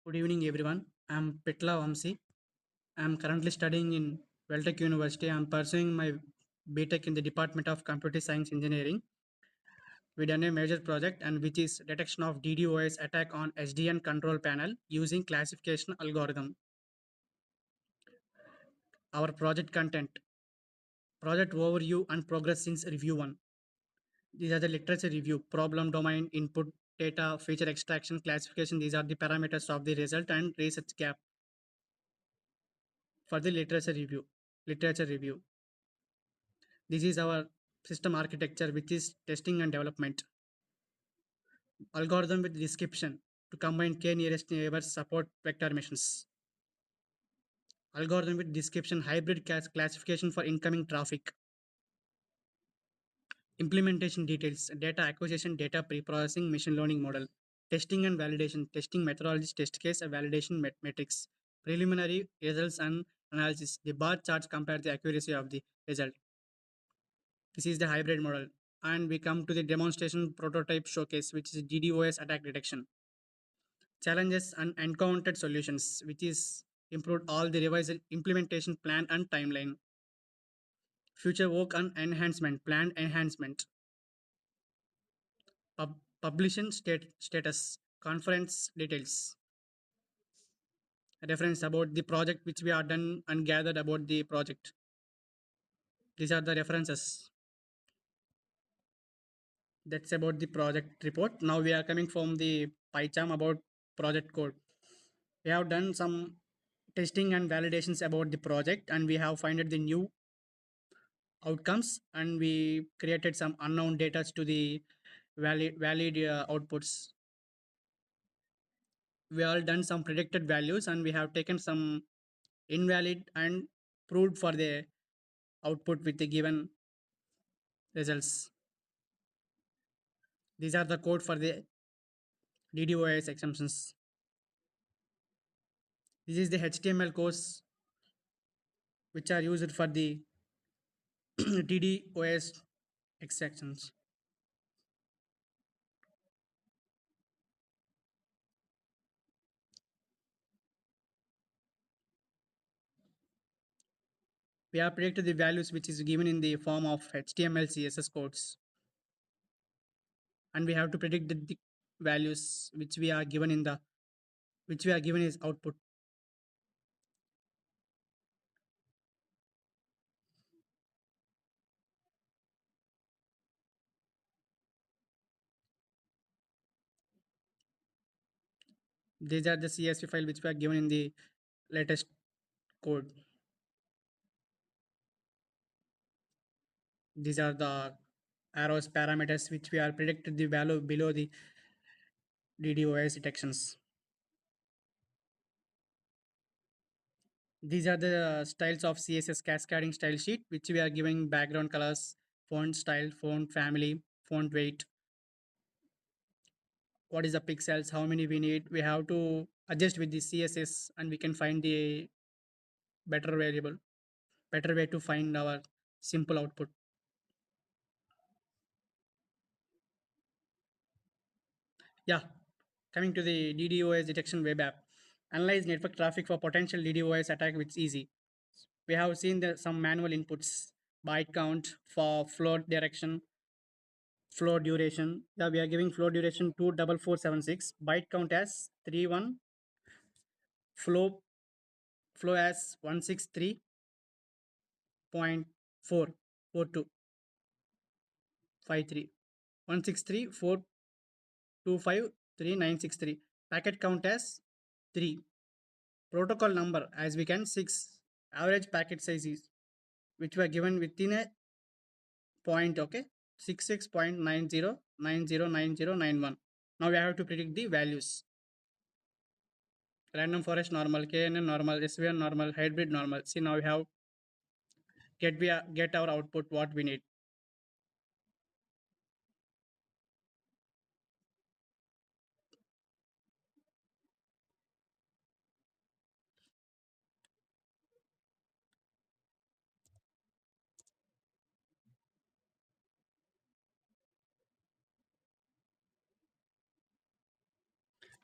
Good evening, everyone. I'm Pitla Vamsi. I'm currently studying in Weltec University. I'm pursuing my BTech in the Department of Computer Science Engineering. We done a major project and which is detection of DDoS attack on SDN control panel using classification algorithm. Our project content, project overview and progress since review 1. These are the literature review, problem domain, input data, feature extraction, classification. These are the parameters of the result and research gap for the literature review. Literature review. This is our system architecture, which is testing and development. Algorithm with description to combine k nearest neighbors support vector missions. Algorithm with description hybrid classification for incoming traffic. Implementation details, data acquisition, data pre-processing, machine learning model. Testing and validation, testing methodologies, test case, and validation metrics. Preliminary results and analysis. The bar charts compare the accuracy of the result. This is the hybrid model. And we come to the demonstration prototype showcase, which is DDoS attack detection. Challenges and encountered solutions, which is improved all the revised implementation plan and timeline. Future work and enhancement, planned enhancement. Publishing status, conference details. Reference about the project which we are done and gathered about the project. These are the references. That's about the project report. Now we are coming from the PyCharm about project code. We have done some testing and validations about the project and we have found the new outcomes and we created some unknown data to the valid outputs. We all done some predicted values and we have taken some invalid and proved for the output with the given results. These are the code for the DDoS exceptions. This is the HTML codes which are used for the DDoS exceptions. We have predicted the values which is given in the form of HTML CSS codes and we have to predict the values which we are given in the which we are given as output. These are the CSV file which were given in the latest code. These are the arrows parameters which we are predicted the value below the DDoS detections. These are the styles of CSS cascading style sheet which we are giving background colors, font style, font family, font weight. What is the pixels? How many we need? We have to adjust with the CSS and we can find the better variable, better way to find our simple output. Yeah, coming to the DDoS detection web app. Analyze network traffic for potential DDoS attack with easy. We have seen some manual inputs, byte count for flow direction, flow duration. Yeah, we are giving flow duration 24476, byte count as 31, flow flow as 163.44253. 163.4253963. Packet count as 3. Protocol number as we can 6. Average packet size is which were given within a point, okay, 66.90909091. Now we have to predict the values. Random forest normal, KNN normal, SVN normal, hybrid normal. See, now we have get our output what we need.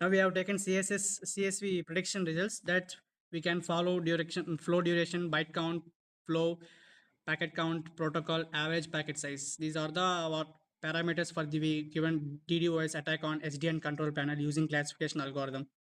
Now we have taken CSV prediction results that we can follow direction, flow duration, byte count, flow, packet count, protocol, average packet size. These are the what parameters for the given DDoS attack on SDN control panel using classification algorithm.